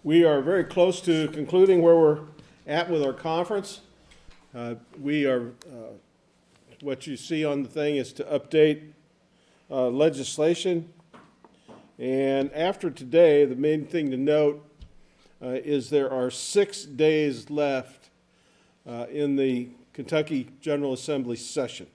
We are very close to concluding where we're at with our conference. What you see on the thing is to update legislation. And after today, the main thing to note is there are 6 days left in the Kentucky General Assembly session.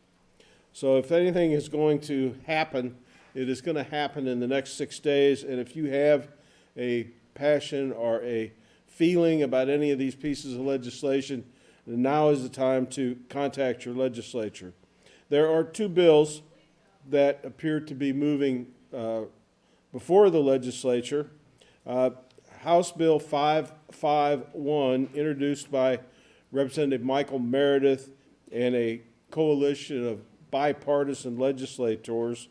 So if anything is going to happen, it is going to happen in the next 6 days. And if you have a passion or a feeling about any of these pieces of legislation, now is the time to contact your legislature. There are 2 bills that appear to be moving before the legislature. House Bill 551, introduced by Representative Michael Meredith and a coalition of bipartisan legislators,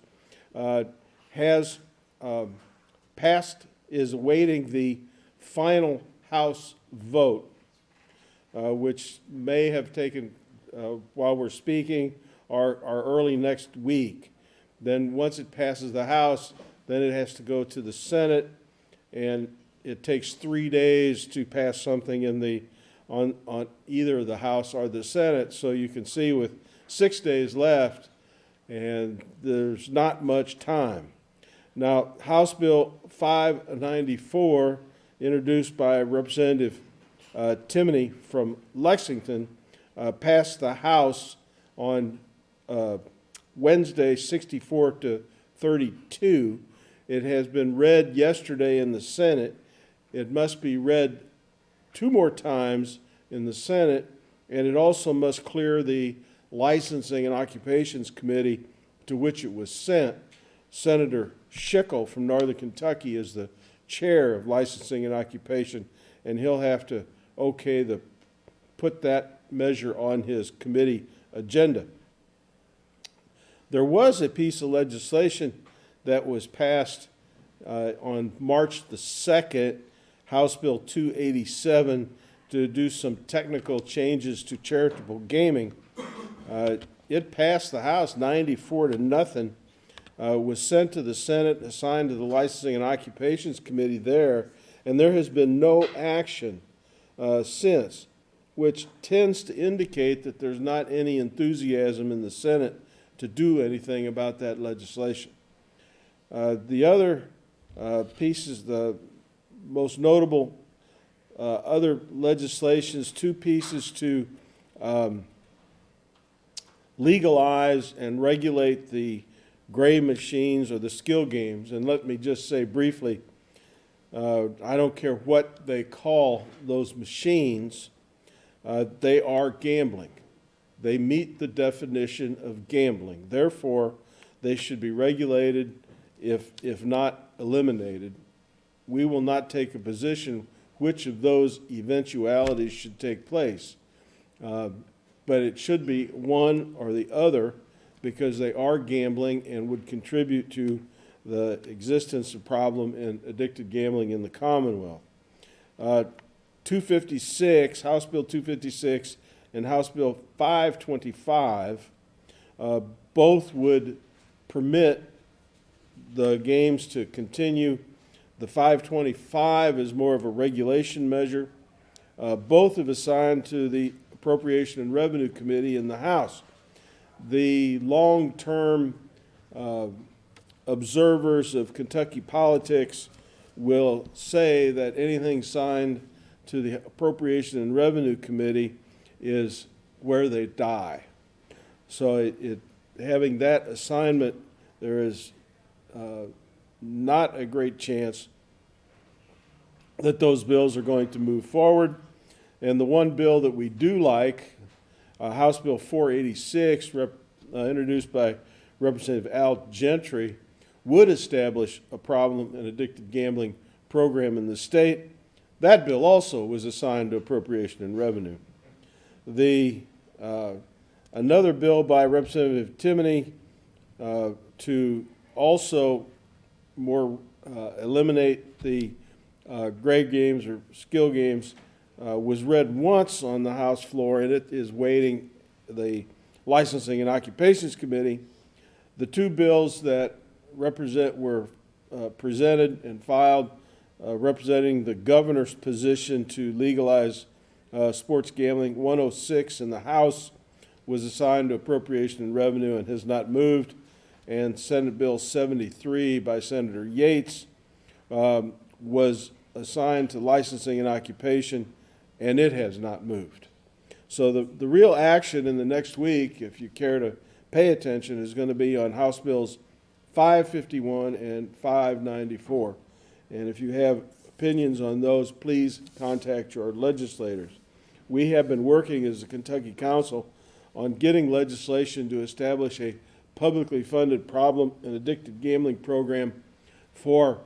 has passed, is awaiting the final House vote, which may have taken, while we're speaking, or early next week. Then once it passes the House, then it has to go to the Senate, and it takes 3 days to pass something in the on either the House or the Senate. So you can see with 6 days left, and there's not much time. Now, House Bill 594, introduced by Representative Timoney from Lexington, passed the House on Wednesday, 64-32. It has been read yesterday in the Senate. It must be read 2 more times in the Senate, and it also must clear the Licensing and Occupations Committee to which it was sent. Senator Schickel from Northern Kentucky is the chair of Licensing and Occupation, and he'll have to put that measure on his committee agenda. There was a piece of legislation that was passed on March the 2nd, House Bill 287, to do some technical changes to charitable gaming. It passed the House 94-0, was sent to the Senate, assigned to the Licensing and Occupations Committee there, and there has been no action since, which tends to indicate that there's not any enthusiasm in the Senate to do anything about that legislation. The other pieces, the most notable other legislations, 2 pieces to legalize and regulate the gray machines or the skill games. And let me just say briefly, I don't care what they call those machines, they are gambling. They meet the definition of gambling. Therefore, they should be regulated, if not eliminated. We will not take a position which of those eventualities should take place. But it should be one or the other, because they are gambling and would contribute to the existence of problem in addicted gambling in the Commonwealth. 256, House Bill 256 and House Bill 525, both would permit the games to continue. The 525 is more of a regulation measure. Both have assigned to the Appropriation and Revenue Committee in the House. The long-term observers of Kentucky politics will say that anything signed to the Appropriation and Revenue Committee is where they die. So having that assignment, there is not a great chance that those bills are going to move forward. And the one bill that we do like, House Bill 486, introduced by Representative Al Gentry, would establish a problem and addicted gambling program in the state. That bill also was assigned to Appropriation and Revenue. Another bill by Representative Timoney to also more eliminate the grade games or skill games was read once on the House floor, and it is waiting the Licensing and Occupations Committee. The 2 bills that were presented and filed representing the governor's position to legalize sports gambling. 106 in the House was assigned to Appropriation and Revenue and has not moved. And Senate Bill 73 by Senator Yates was assigned to Licensing and Occupation, and it has not moved. So the real action in the next week, if you care to pay attention, is going to be on House Bills 551 and 594. And if you have opinions on those, please contact your legislators. We have been working as the Kentucky Council on getting legislation to establish a publicly funded problem and addicted gambling program for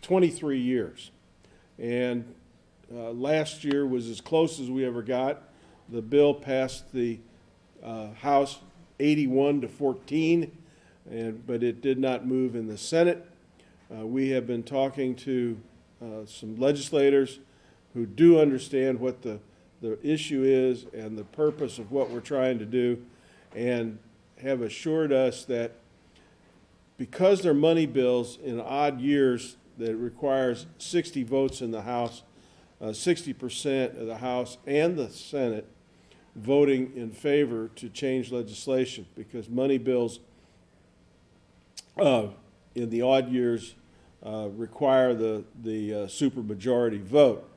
23 years. And last year was as close as we ever got. The bill passed the House 81-14, but it did not move in the Senate. We have been talking to some legislators who do understand what the issue is and the purpose of what we're trying to do, and have assured us that because they're money bills in odd years, that it requires 60 votes in the House, 60% of the House and the Senate voting in favor to change legislation, because money bills in the odd years require the supermajority vote.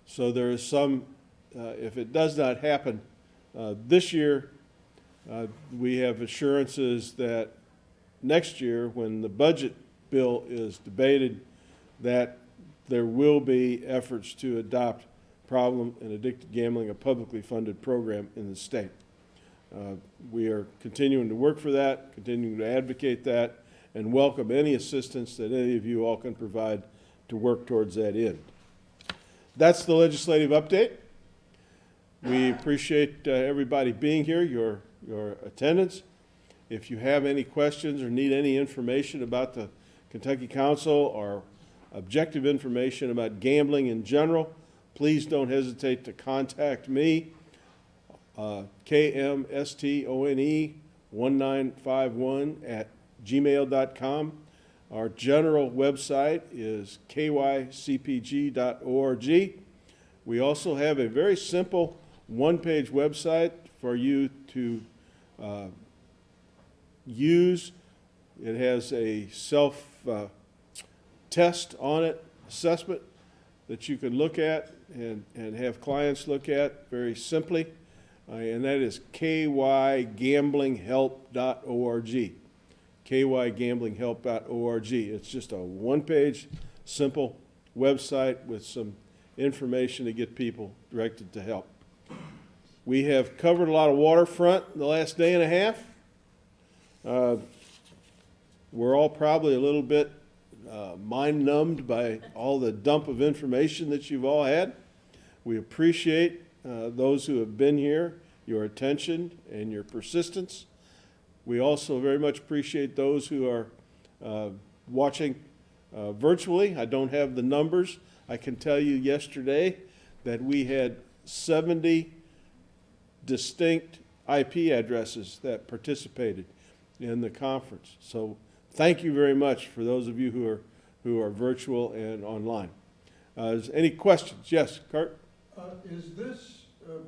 So there is some, if it does not happen this year, we have assurances that next year, when the budget bill is debated, that there will be efforts to adopt problem and addicted gambling, a publicly funded program in the state. We are continuing to work for that, continuing to advocate that, and welcome any assistance that any of you all can provide to work towards that end. That's the legislative update. We appreciate everybody being here, your attendance. If you have any questions or need any information about the Kentucky Council or objective information about gambling in general, please don't hesitate to contact me, KMSTONE1951 Our general website is KYCPG.org. We also have a very simple one-page website for you to use. It has a self-test on it, assessment that you can look at and have clients look at very simply, and that is kygamblinghelp.org. kygamblinghelp.org. It's just a one-page, simple website with some information to get people directed to help. We have covered a lot of waterfront in the last day and a half. We're all probably a little bit mind-numbed by all the dump of information that you've all had. We appreciate those who have been here, your attention and your persistence. We also very much appreciate those who are watching virtually. I don't have the numbers. I can tell you yesterday that we had 70 distinct IP addresses that participated in the conference. So thank you very much for those of you who are virtual and online. Is any questions? Yes, Kurt? Is this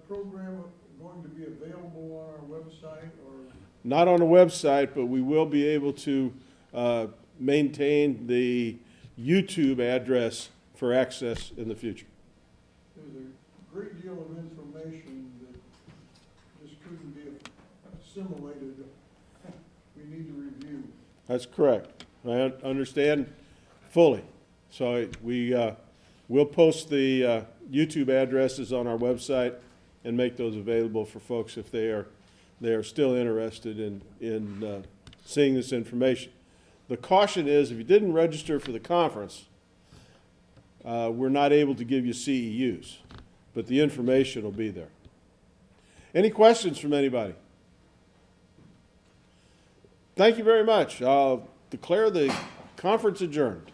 program going to be available on our website, or? Not on the website, but we will be able to maintain the YouTube address for access in the future. There's a great deal of information that just couldn't be assimilated. We need to review. That's correct. I understand fully. So we'll post the YouTube addresses on our website and make those available for folks if they are still interested in seeing this information. The caution is, if you didn't register for the conference, we're not able to give you CEUs, but the information will be there. Any questions from anybody? Thank you very much. I'll declare the conference adjourned.